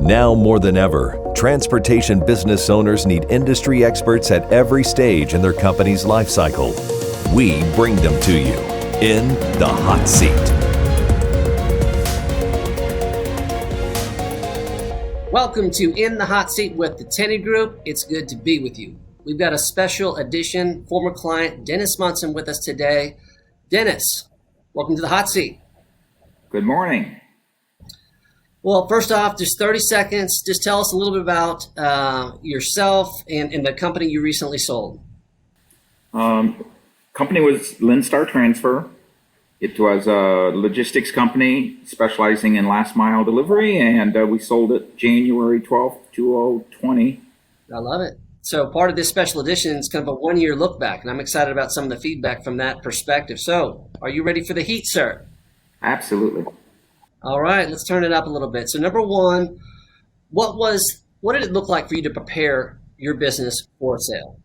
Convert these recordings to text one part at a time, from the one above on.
Now more than ever, transportation business owners need industry experts at every stage in their company's life cycle. We bring them to you in the hot seat. Welcome to In the Hot Seat with the Tenney Group. It's good to be with you. We've got a special edition, former client Dennis Munson with us today. Dennis, welcome to the Hot Seat. Good morning. Well, first off, just 30 seconds. Just tell us a little bit about yourself and the company you recently sold. Company was Linn Transfer. It was a logistics company specializing in last mile delivery, and we sold it January 12th, 2020. I love it. So part of this special edition is kind of a one-year look back, and I'm excited about some of the feedback from that perspective. So are you ready for the heat, sir? Absolutely. All right, let's turn it up a little bit. So number one, what did it look like for you to prepare your business for a sale?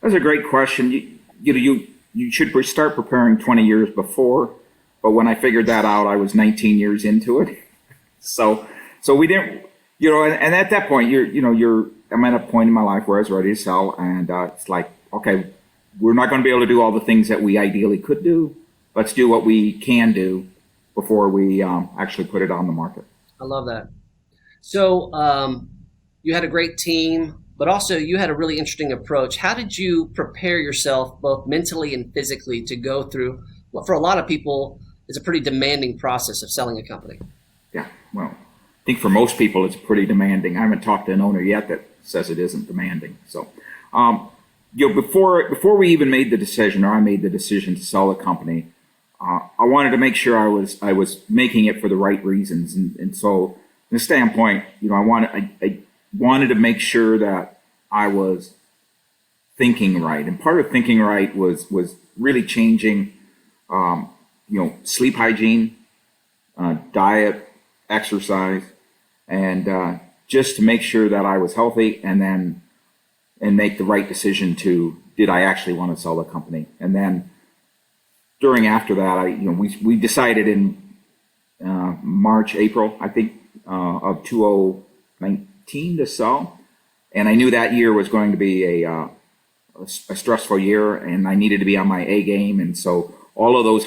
That's a great question. You should start preparing 20 years before, but when I figured that out, I was 19 years into it. So we didn't, and at that point, I'm at a point in my life where I was ready to sell, and it's like, okay, we're not going to be able to do all the things that we ideally could do. Let's do what we can do before we actually put it on the market. I love that. So you had a great team, but also you had a really interesting approach. How did you prepare yourself both mentally and physically to go through what for a lot of people is a pretty demanding process of selling a company? Yeah, well, I think for most people it's pretty demanding. I haven't talked to an owner yet that says it isn't demanding. So, before we even made the decision, or I made the decision to sell the company, I wanted to make sure I was making it for the right reasons, and so from the standpoint, I wanted to make sure that I was thinking right, and part of thinking right was really changing, sleep hygiene, diet, exercise, and just to make sure that I was healthy, and make the right decision to did I actually want to sell the company, and then. After that, we decided in March, April, I think, of 2019 to sell, and I knew that year was going to be a stressful year, and I needed to be on my A game, and so all of those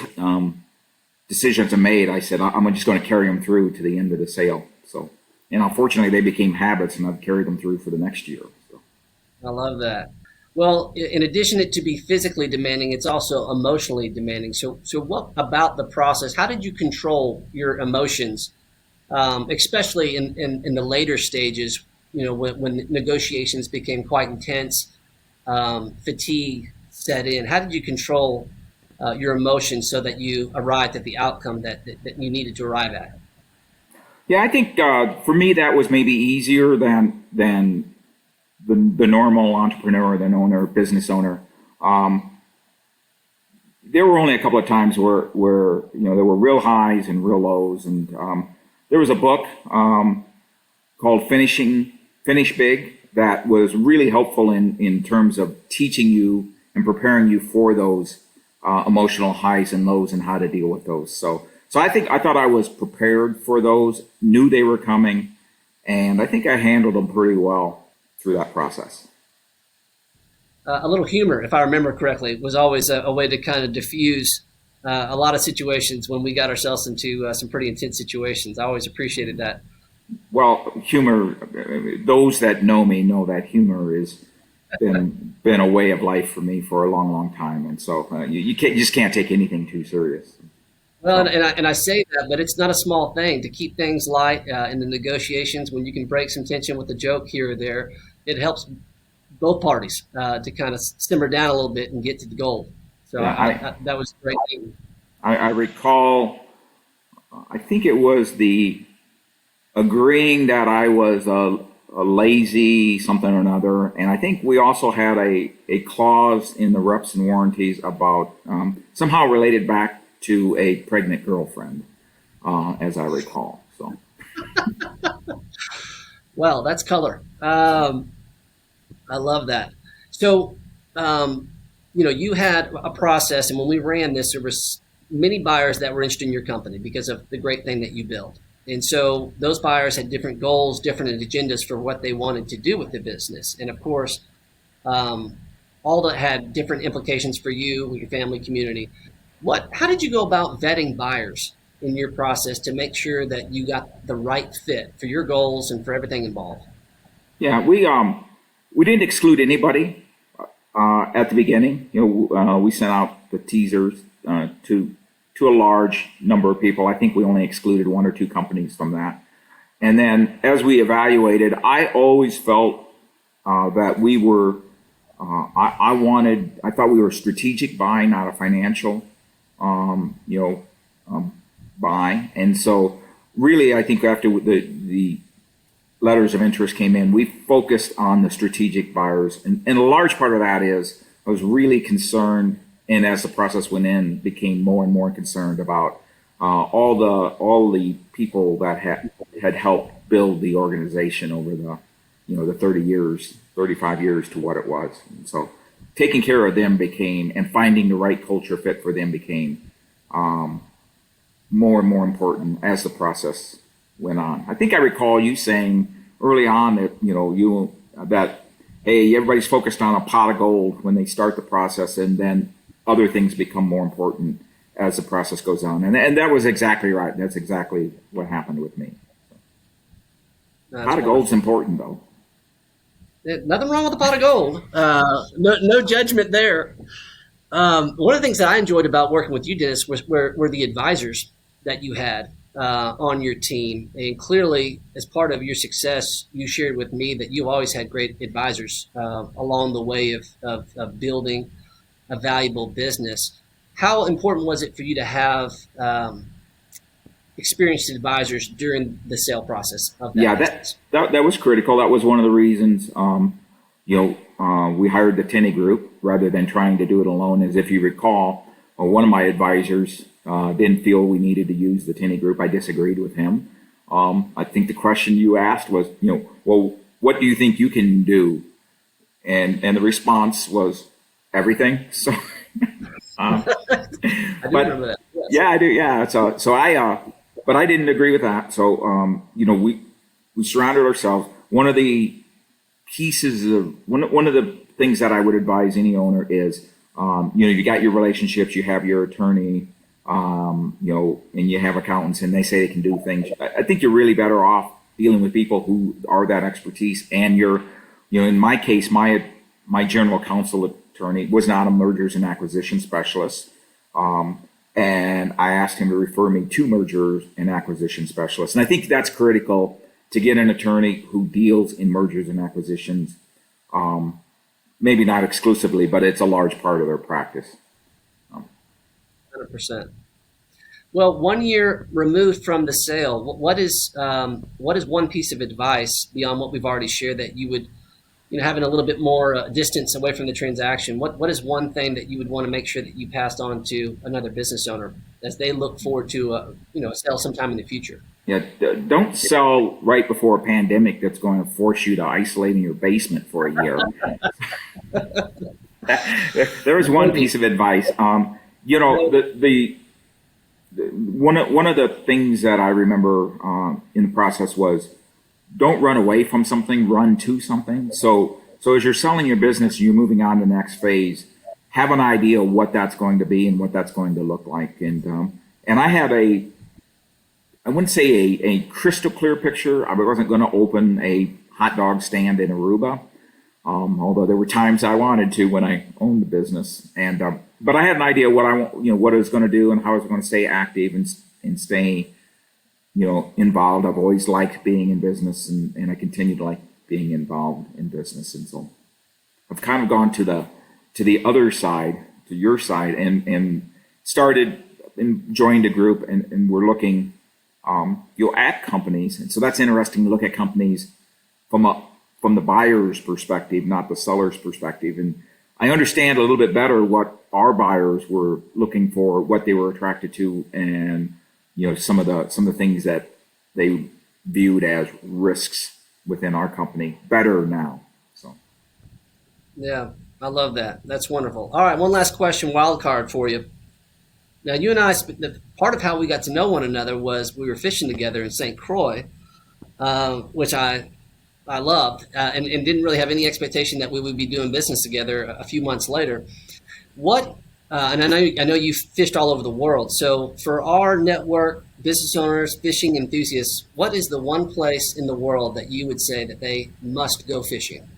decisions I made, I said I'm just going to carry them through to the end of the sale. So, and unfortunately, they became habits, and I've carried them through for the next year. So. I love that. Well, in addition to be physically demanding, it's also emotionally demanding. So what about the process? How did you control your emotions, especially in the later stages, when negotiations became quite intense, fatigue set in? How did you control your emotions so that you arrived at the outcome that you needed to arrive at? Yeah, I think for me that was maybe easier than the normal entrepreneur, the owner, business owner. There were only a couple of times where there were real highs and real lows. And there was a book called Finish Big that was really helpful in terms of teaching you and preparing you for those emotional highs and lows and how to deal with those. So I thought I was prepared for those, knew they were coming, and I think I handled them pretty well through that process. A little humor, if I remember correctly, was always a way to kind of diffuse a lot of situations when we got ourselves into some pretty intense situations. I always appreciated that. Well, humor, those that know me know that humor has been a way of life for me for a long, long time. And so you just can't take anything too serious. Well, and I say that, but it's not a small thing to keep things light in the negotiations. When you can break some tension with a joke here or there, it helps both parties to kind of simmer down a little bit and get to the goal. So yeah, that was a great thing. I recall, I think it was the agreeing that I was a lazy something or another, and I think we also had a clause in the reps and warranties about somehow related back to a pregnant girlfriend, as I recall. So, well, that's color. I love that. So, you had a process, and when we ran this, there was many buyers that were interested in your company because of the great thing that you built. And so those buyers had different goals, different agendas for what they wanted to do with the business. And of course, all that had different implications for you, your family, community. How did you go about vetting buyers in your process to make sure that you got the right fit for your goals and for everything involved? Yeah, we didn't exclude anybody at the beginning. We sent out the teasers to a large number of people. I think we only excluded one or two companies from that. And then as we evaluated, I always felt that we were. I thought we were a strategic buy, not a financial, buy. And so, really, I think after the letters of interest came in, we focused on the strategic buyers, and a large part of that is I was really concerned, and as the process went in, became more and more concerned about all the people that had helped build the organization over the 30 years, 35 years to what it was. And so taking care of them and finding the right culture fit for them became more and more important as the process went on. I think I recall you saying early on that, hey, everybody's focused on a pot of gold when they start the process, and then other things become more important as the process goes on. And that was exactly right. That's exactly what happened with me. Pot of gold's important, though. Nothing wrong with the pot of gold. No judgment there. One of the things that I enjoyed about working with you, Dennis, were the advisors that you had on your team. And clearly, as part of your success, you shared with me that you always had great advisors along the way of building a valuable business. How important was it for you to have experienced advisors during the sale process of that business? That was critical. That was one of the reasons, we hired the Tenney Group rather than trying to do it alone. As if you recall, one of my advisors didn't feel we needed to use the Tenney Group. I disagreed with him. I think the question you asked was, well, what do you think you can do? And the response was everything. So, I do remember that. Yes. Yeah, I do. Yeah. But I didn't agree with that. So, we surrounded ourselves. One of the things that I would advise any owner is, you got your relationships, you have your attorney, and you have accountants, and they say they can do things. I think you're really better off dealing with people who are that expertise. And in my case, my general counsel attorney was not a mergers and acquisition specialist. And I asked him to refer me to mergers and acquisition specialists. And I think that's critical to get an attorney who deals in mergers and acquisitions. Maybe not exclusively, but it's a large part of their practice. 100%. Well, 1 year removed from the sale, what is one piece of advice beyond what we've already shared that you would, having a little bit more distance away from the transaction, what is one thing that you would want to make sure that you passed on to another business owner as they look forward to a sale sometime in the future? Yeah, don't sell right before a pandemic that's going to force you to isolate in your basement for a year. There was one piece of advice. One of the things that I remember in the process was, don't run away from something, run to something. So as you're selling your business, you're moving on to the next phase, have an idea of what that's going to be and what that's going to look like. And I had I wouldn't say a crystal clear picture. I wasn't going to open a hot dog stand in Aruba, although there were times I wanted to when I owned the business. But I had an idea what I was going to do and how I was going to stay active and stay involved. I've always liked being in business, and I continue to like being involved in business. And so I've kind of gone to the other side, to your side, and started and joined a group, and we're looking at companies. And so that's interesting to look at companies from the buyer's perspective, not the seller's perspective. And I understand a little bit better what our buyers were looking for, what they were attracted to, and some of the things that they viewed as risks within our company better now. So, yeah, I love that. That's wonderful. All right, one last question, Wildcard for you. Now, you and I, part of how we got to know one another was we were fishing together in St. Croix, which I loved, and didn't really have any expectation that we would be doing business together a few months later. What, and I know you've fished all over the world. So for our network, business owners, fishing enthusiasts, what is the one place in the world that you would say that they must go fishing?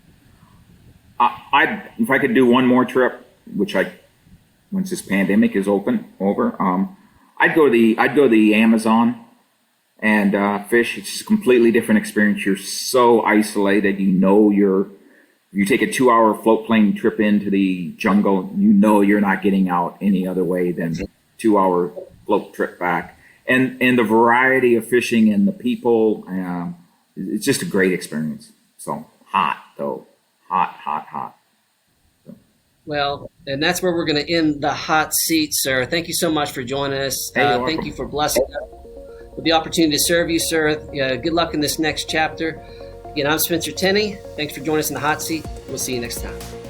If I could do one more trip, once this pandemic is over, I'd go to the Amazon and fish. It's just a completely different experience. You're so isolated. You take a 2-hour float plane trip into the jungle. You're not getting out any other way than 2-hour float trip back. And the variety of fishing and the people, it's just a great experience. So hot though, hot. Well, and that's where we're going to end the hot seat, sir. Thank you so much for joining us. Thank you for blessing us with the opportunity to serve you, sir. Good luck in this next chapter. Again, I'm Spencer Tenney. Thanks for joining us in the hot seat. We'll see you next time.